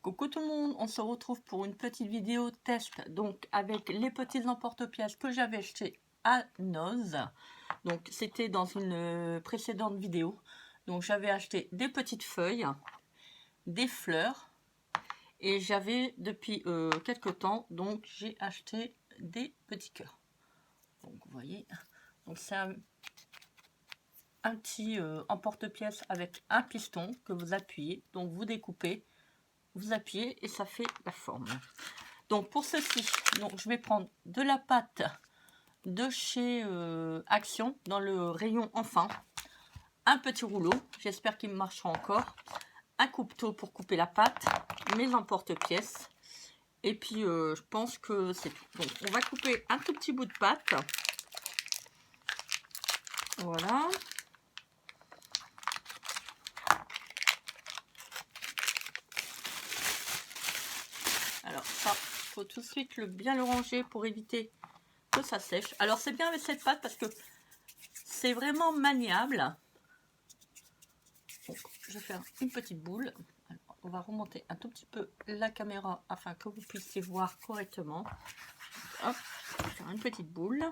Coucou tout le monde, on se retrouve pour une petite vidéo test donc avec les petits emporte-pièces que j'avais acheté à Noz. Donc c'était dans une précédente vidéo. Donc j'avais acheté des petites feuilles, des fleurs et j'avais depuis quelques temps donc j'ai acheté des petits cœurs. Donc vous voyez, donc c'est un petit emporte-pièce avec un piston que vous appuyez, donc vous découpez. Vous appuyez et ça fait la forme. Donc pour ceci, donc je vais prendre de la pâte de chez Action dans le rayon enfant, un petit rouleau, j'espère qu'il marchera encore, un couteau pour couper la pâte, mes emporte-pièces et puis je pense que c'est tout. Donc on va couper un tout petit bout de pâte. Voilà. Alors ça, il faut tout de suite bien le ranger pour éviter que ça sèche. Alors c'est bien avec cette pâte parce que c'est vraiment maniable. Donc, je vais faire une petite boule. Alors, on va remonter un tout petit peu la caméra afin que vous puissiez voir correctement. Hop, je vais faire une petite boule.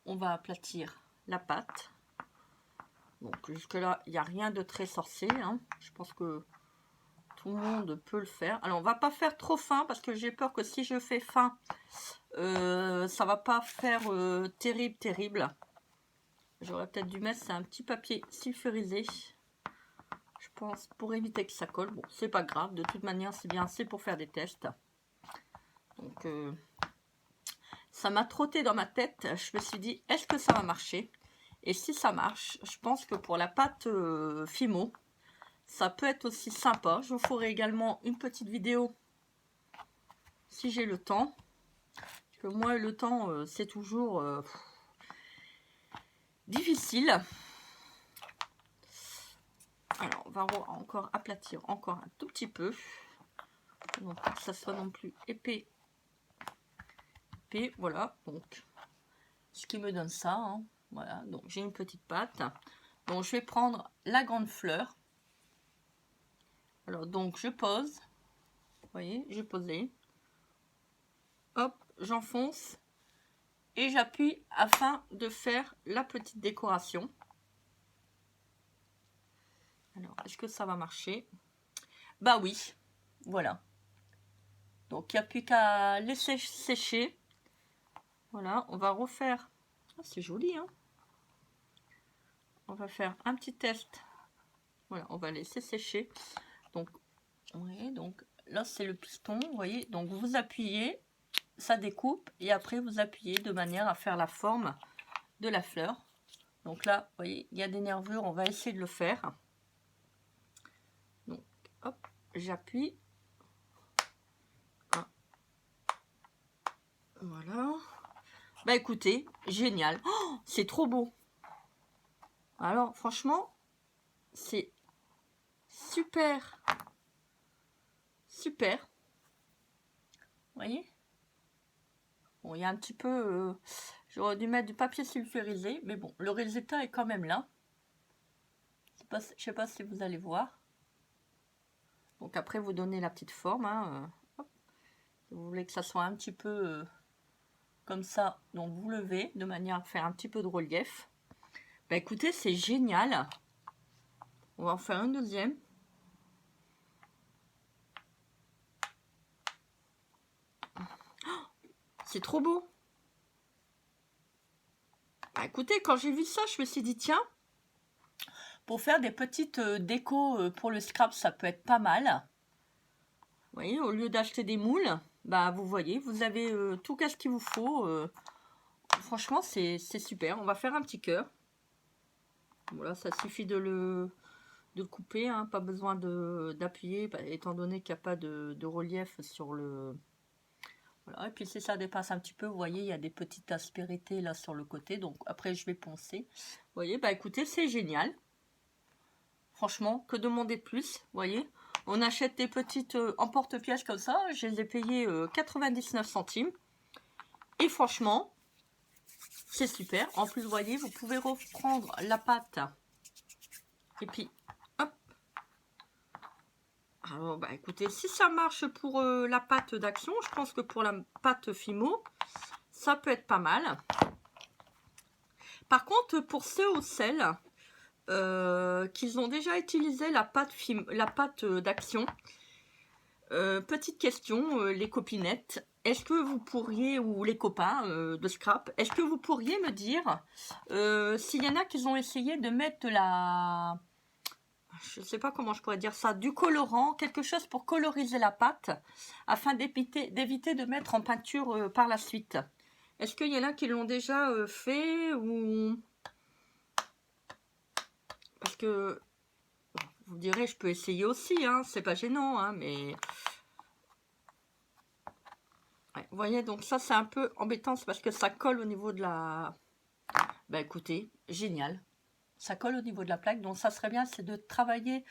On va aplatir la pâte. Donc jusque là, il n'y a rien de très sorcier, hein. Je pense que tout le monde peut le faire. Alors on va pas faire trop fin parce que j'ai peur que si je fais fin, ça va pas faire terrible. J'aurais peut-être dû mettre un petit papier sulfurisé, je pense, pour éviter que ça colle. Bon, c'est pas grave, de toute manière, c'est bien assez pour faire des tests. Donc, ça m'a trotté dans ma tête. Je me suis dit, est-ce que ça va marcher? Et si ça marche, je pense que pour la pâte Fimo, ça peut être aussi sympa. Je vous ferai également une petite vidéo si j'ai le temps. Parce que moi, le temps, c'est toujours difficile. Alors, on va encore aplatir encore un tout petit peu. Donc, pas que ça soit non plus épais. Voilà, donc, ce qui me donne ça. Hein. Voilà, donc j'ai une petite pâte. Donc, je vais prendre la grande fleur. Alors, donc, je pose. Vous voyez, j'ai posé. Hop, j'enfonce. Et j'appuie afin de faire la petite décoration. Alors, est-ce que ça va marcher? Bah oui, voilà. Donc, il n'y a plus qu'à laisser sécher. Voilà, on va refaire. Ah, c'est joli, hein? On va faire un petit test. Voilà, on va laisser sécher. Donc, oui, donc là, c'est le piston, vous voyez. Donc, vous appuyez, ça découpe. Et après, vous appuyez de manière à faire la forme de la fleur. Donc là, vous voyez, il y a des nervures. On va essayer de le faire. Donc, hop, j'appuie. Voilà. Bah écoutez, génial. Oh, c'est trop beau. Alors franchement, c'est super. Super. Vous voyez? Bon, il y a un petit peu... j'aurais dû mettre du papier sulfurisé. Mais bon, le résultat est quand même là. Je sais pas si vous allez voir. Donc après, vous donnez la petite forme. Hein, hop. Si vous voulez que ça soit un petit peu... comme ça, donc vous levez de manière à faire un petit peu de relief. Bah écoutez, c'est génial. On va en faire un deuxième. Oh, c'est trop beau. Bah écoutez, quand j'ai vu ça, je me suis dit, tiens, pour faire des petites décos pour le scrap, ça peut être pas mal. Vous voyez, au lieu d'acheter des moules, bah vous voyez, vous avez tout ce qu'il vous faut. Franchement, c'est super. On va faire un petit cœur. Voilà, ça suffit de le couper, hein, pas besoin d'appuyer, étant donné qu'il n'y a pas de relief sur le... Voilà, et puis si ça dépasse un petit peu, vous voyez, il y a des petites aspérités là sur le côté, donc après je vais poncer. Vous voyez, bah écoutez, c'est génial. Franchement, que demander de plus, vous voyez. On achète des petites emporte-pièces comme ça, je les ai payées 99 centimes. Et franchement, c'est super. En plus, vous voyez, vous pouvez reprendre la pâte. Et puis, hop. Alors, bah écoutez, si ça marche pour la pâte d'Action, je pense que pour la pâte Fimo, ça peut être pas mal. Par contre, pour ceux ou celles qui ont déjà utilisé la pâte d'Action, petite question, les copinettes, est-ce que vous pourriez, ou les copains de scrap, est-ce que vous pourriez me dire s'il y en a qui ont essayé de mettre je ne sais pas comment je pourrais dire ça, du colorant, quelque chose pour coloriser la pâte, afin d'éviter de mettre en peinture par la suite. Est-ce qu'il y en a qui l'ont déjà fait ou... Parce que, vous direz, je peux essayer aussi, hein, c'est pas gênant, hein, mais... Ouais, vous voyez, donc ça, c'est un peu embêtant, c'est parce que ça colle au niveau de la... Bah écoutez, génial. Ça colle au niveau de la plaque, donc ça serait bien, c'est de travailler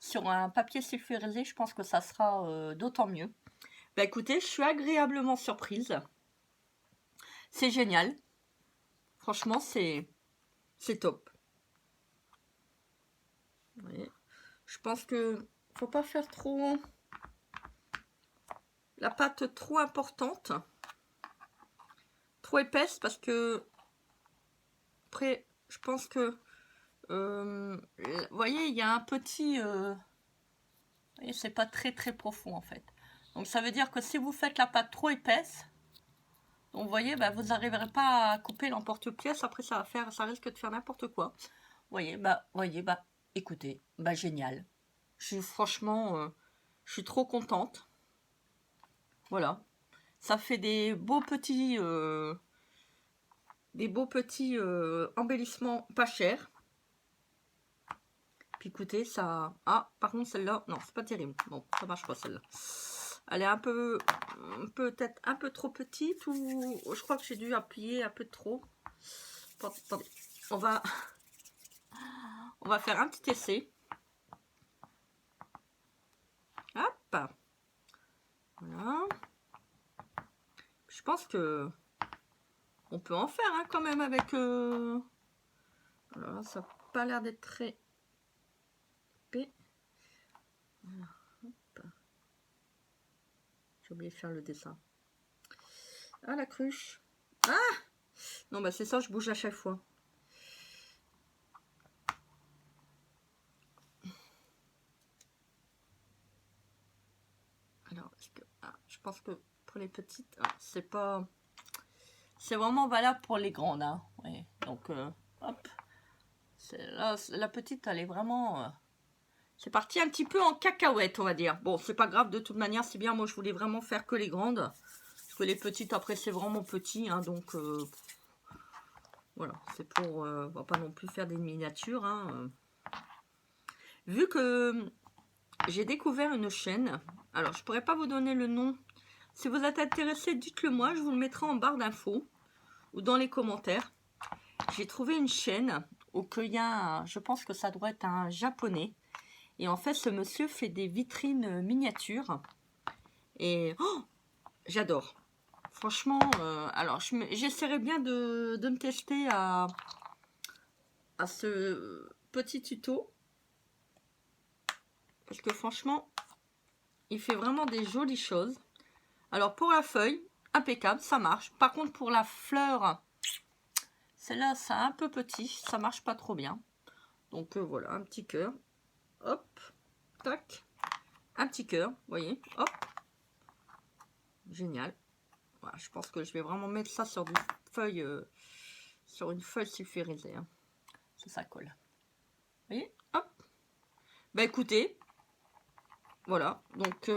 sur un papier sulfurisé, je pense que ça sera d'autant mieux. Bah écoutez, je suis agréablement surprise. C'est génial. Franchement, c'est top. Vous voyez, je pense que faut pas faire trop la pâte trop importante, trop épaisse, parce que après, je pense que vous voyez, il y a un petit et c'est pas très profond en fait. Donc ça veut dire que si vous faites la pâte trop épaisse, donc vous voyez, bah, vous n'arriverez pas à couper l'emporte-pièce. Après, ça risque de faire n'importe quoi. Voyez, bah, écoutez, bah génial. Franchement, je suis trop contente. Voilà, ça fait des beaux petits embellissements pas chers. Puis écoutez, ça... Ah, par contre, celle-là, non, c'est pas terrible. Bon, ça marche pas, celle-là. Elle est peut-être un peu trop petite, ou je crois que j'ai dû appuyer un peu trop. Attendez, on va faire un petit essai. Hop. Voilà. Je pense que on peut en faire hein, quand même avec... Voilà, ça n'a pas l'air d'être très... Voilà. J'ai oublié de faire le dessin. Ah, la cruche. Ah! Non, bah c'est ça, je bouge à chaque fois. Alors, je pense que pour les petites, c'est pas... C'est vraiment valable pour les grandes. Hein. Ouais. Donc, hop. Là, la petite, elle est vraiment... C'est parti un petit peu en cacahuète, on va dire. Bon, c'est pas grave, de toute manière, c'est bien. Moi, je voulais vraiment faire que les grandes. Parce que les petites, après, c'est vraiment petit. Hein, donc, voilà. C'est pour... on va pas non plus faire des miniatures. Hein. Vu que j'ai découvert une chaîne. Alors, je pourrais pas vous donner le nom. Si vous êtes intéressé, dites-le moi. Je vous le mettrai en barre d'infos. Ou dans les commentaires. J'ai trouvé une chaîne où il y a... Je pense que ça doit être un japonais. Et en fait, ce monsieur fait des vitrines miniatures. Et oh, j'adore. Franchement, alors j'essaierai bien de me tester à ce petit tuto. Parce que franchement, il fait vraiment des jolies choses. Alors pour la feuille, impeccable, ça marche. Par contre, pour la fleur, celle-là, c'est un peu petit. Ça marche pas trop bien. Donc voilà, un petit cœur. Hop, tac, un petit cœur, vous voyez, hop, génial. Voilà, je pense que je vais vraiment mettre ça sur une feuille sulfurisée. Hein. Ça colle. Vous voyez, hop. Bah écoutez, voilà, donc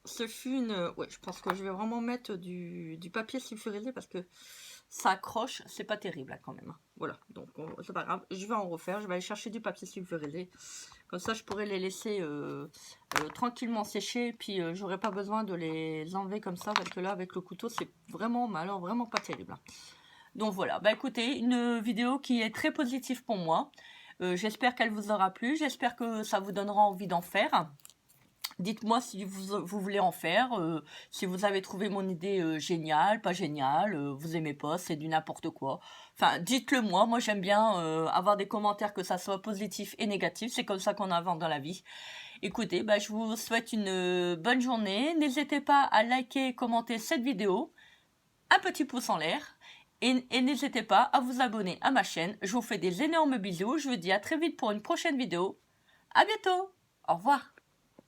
ce fut une... Ouais, je pense que je vais vraiment mettre du papier sulfurisé parce que ça accroche, c'est pas terrible là, quand même. Voilà, donc c'est pas grave, je vais en refaire, je vais aller chercher du papier sulfurisé. Comme ça, je pourrais les laisser tranquillement sécher, puis j'aurais pas besoin de les enlever comme ça, parce que là, avec le couteau, c'est vraiment, alors vraiment pas terrible. Donc voilà, bah écoutez, une vidéo qui est très positive pour moi. J'espère qu'elle vous aura plu, j'espère que ça vous donnera envie d'en faire. Dites-moi si vous voulez en faire, si vous avez trouvé mon idée géniale, pas géniale, vous aimez pas, c'est du n'importe quoi. Enfin, dites-le moi, moi j'aime bien avoir des commentaires, que ça soit positif et négatif, c'est comme ça qu'on avance dans la vie. Écoutez, bah, je vous souhaite une bonne journée, n'hésitez pas à liker et commenter cette vidéo, un petit pouce en l'air, et n'hésitez pas à vous abonner à ma chaîne. Je vous fais des énormes bisous, je vous dis à très vite pour une prochaine vidéo. À bientôt, au revoir.